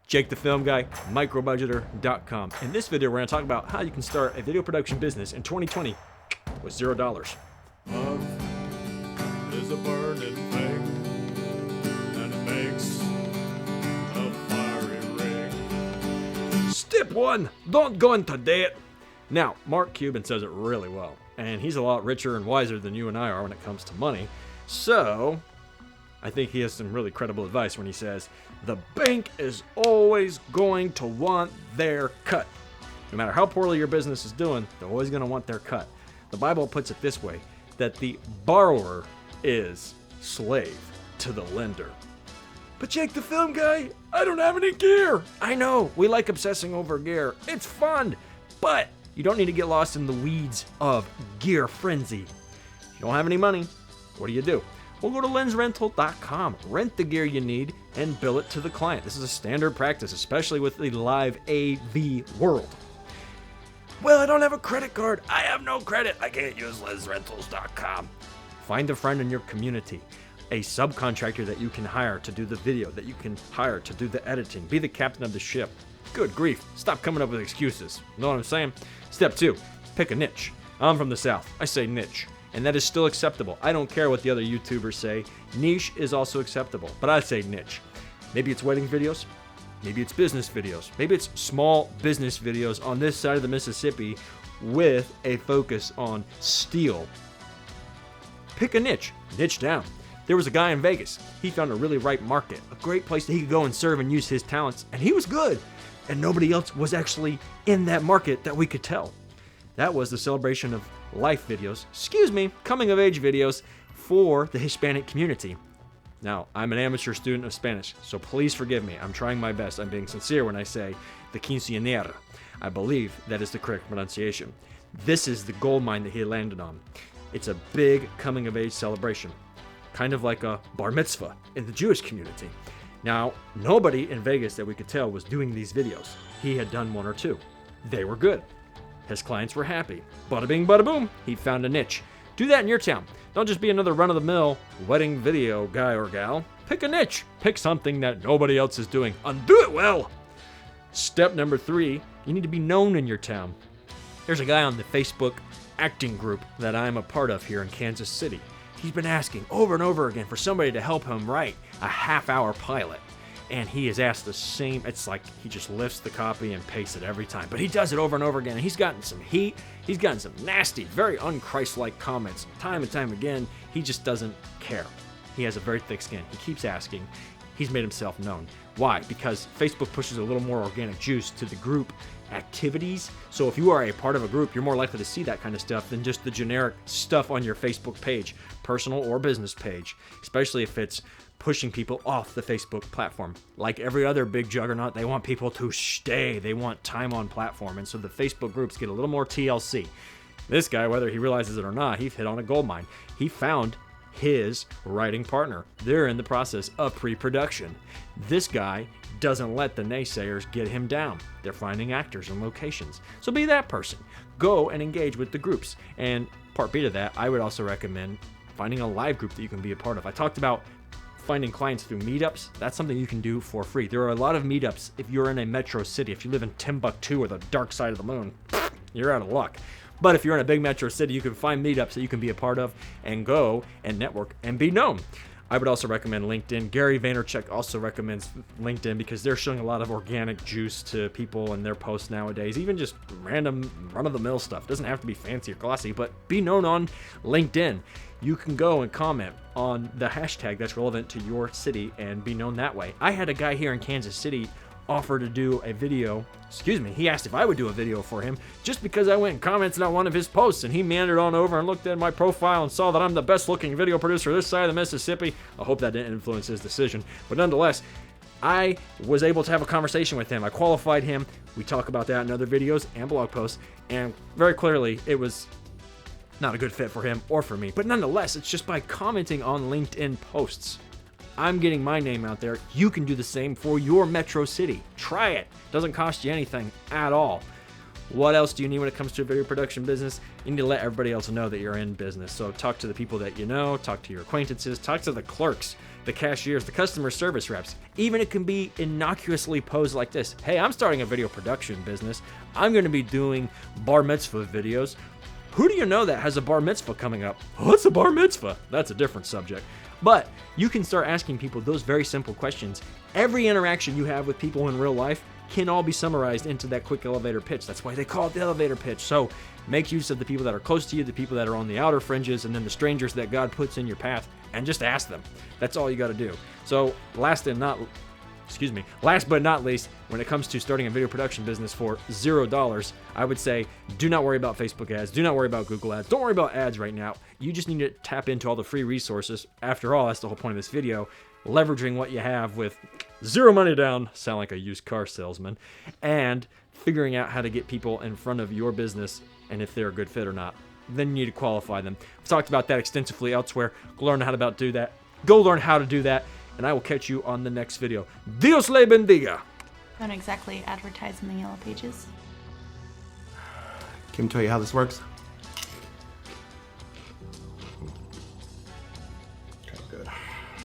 Jake the Film Guy, Microbudgeter.com. In this video, we're going to talk about how you can start a video production business in 2020 with $0. Love is a burning thing, and it makes a fiery ring. Step 1, don't go into debt. Now, Mark Cuban says it really well, and he's a lot richer and wiser than you and I are when it comes to money. So, I think he has some really credible advice when he says, the bank is always going to want their cut. No matter how poorly your business is doing, they're always going to want their cut. The Bible puts it this way, that the borrower is slave to the lender. But Jake the Film Guy, I don't have any gear. I know, we like obsessing over gear. It's fun, but you don't need to get lost in the weeds of gear frenzy. If you don't have any money, what do? Well, go to lensrental.com, rent the gear you need, and bill it to the client. This is a standard practice, especially with the live AV world. Well, I don't have a credit card. I have no credit. I can't use lensrentals.com. Find a friend in your community, a subcontractor that you can hire to do the video, that you can hire to do the editing. Be the captain of the ship. Good grief. Stop coming up with excuses. Know what I'm saying? Step 2, pick a niche. I'm from the South. I say niche. And that is still acceptable. I don't care what the other YouTubers say. Niche is also acceptable, but I say niche. Maybe it's wedding videos. Maybe it's business videos. Maybe it's small business videos on this side of the Mississippi with a focus on steel. Pick a niche. Niche down. There was a guy in Vegas. He found a really ripe market, a great place that he could go and serve and use his talents, and he was good. And nobody else was actually in that market that we could tell. That was the celebration of life videos, coming of age videos for the Hispanic community. Now, I'm an amateur student of Spanish, so please forgive me. I'm trying my best. I'm being sincere when I say the quinceañera. I believe that is the correct pronunciation. This is the gold mine that he landed on. It's a big coming of age celebration, kind of like a bar mitzvah in the Jewish community. Now, nobody in Vegas that we could tell was doing these videos. He had done one or two. They were good. His clients were happy. Bada bing, bada boom. He found a niche. Do that in your town. Don't just be another run-of-the-mill wedding video guy or gal. Pick a niche. Pick something that nobody else is doing and do it well. Step number 3, you need to be known in your town. There's a guy on the Facebook acting group that I'm a part of here in Kansas City. He's been asking over and over again for somebody to help him write a half-hour pilot. And he has asked the same, it's like he just lifts the copy and pastes it every time. But he does it over and over again, and he's gotten some heat. He's gotten some nasty, very un-Christ-like comments time and time again. He just doesn't care. He has a very thick skin. He keeps asking. He's made himself known. Why? Because Facebook pushes a little more organic juice to the group activities. So if you are a part of a group, you're more likely to see that kind of stuff than just the generic stuff on your Facebook page, personal or business page, especially if it's pushing people off the Facebook platform. Like every other big juggernaut, they want people to stay. They want time on platform. And so the Facebook groups get a little more TLC. This guy, whether he realizes it or not, he's hit on a gold mine. He found his writing partner. They're in the process of pre-production. This guy doesn't let the naysayers get him down. They're finding actors and locations. So be that person. Go and engage with the groups. And part B to that, I would also recommend finding a live group that you can be a part of. I talked about finding clients through meetups. That's something you can do for free. There are a lot of meetups if you're in a metro city. If you live in Timbuktu or the dark side of the moon, you're out of luck. But if you're in a big metro city, you can find meetups that you can be a part of and go and network and be known. I would also recommend LinkedIn. Gary Vaynerchuk also recommends LinkedIn because they're showing a lot of organic juice to people in their posts nowadays. Even just random run-of-the-mill stuff. Doesn't have to be fancy or glossy, but be known on LinkedIn. You can go and comment on the hashtag that's relevant to your city and be known that way. I had a guy here in Kansas City offer to do a video. He asked if I would do a video for him just because I went and commented on one of his posts, and he meandered on over and looked at my profile and saw that I'm the best looking video producer this side of the Mississippi. I hope that didn't influence his decision, but nonetheless, I was able to have a conversation with him. I qualified him. We talk about that in other videos and blog posts, and very clearly it was not a good fit for him or for me. But nonetheless, it's just by commenting on LinkedIn posts. I'm getting my name out there. You can do the same for your metro city. Try it. Doesn't cost you anything at all. What else do you need when it comes to a video production business? You need to let everybody else know that you're in business. So talk to the people that you know, talk to your acquaintances, talk to the clerks, the cashiers, the customer service reps. Even it can be innocuously posed like this. Hey, I'm starting a video production business. I'm going to be doing bar mitzvah videos. Who do you know that has a bar mitzvah coming up? What's a bar mitzvah? That's a different subject. But you can start asking people those very simple questions. Every interaction you have with people in real life can all be summarized into that quick elevator pitch. That's why they call it the elevator pitch. So make use of the people that are close to you, the people that are on the outer fringes, and then the strangers that God puts in your path, and just ask them. That's all you got to do. So last but not least, when it comes to starting a video production business for $0, I would say do not worry about Facebook ads. Do not worry about Google ads. Don't worry about ads right now. You just need to tap into all the free resources. After all, that's the whole point of this video. Leveraging what you have with zero money down, sound like a used car salesman, and figuring out how to get people in front of your business and if they're a good fit or not. Then you need to qualify them. I've talked about that extensively elsewhere. Go learn how to do that. Go learn how to do that, and I will catch you on the next video. Dios le bendiga. Don't exactly advertise in the yellow pages. Can I tell you how this works?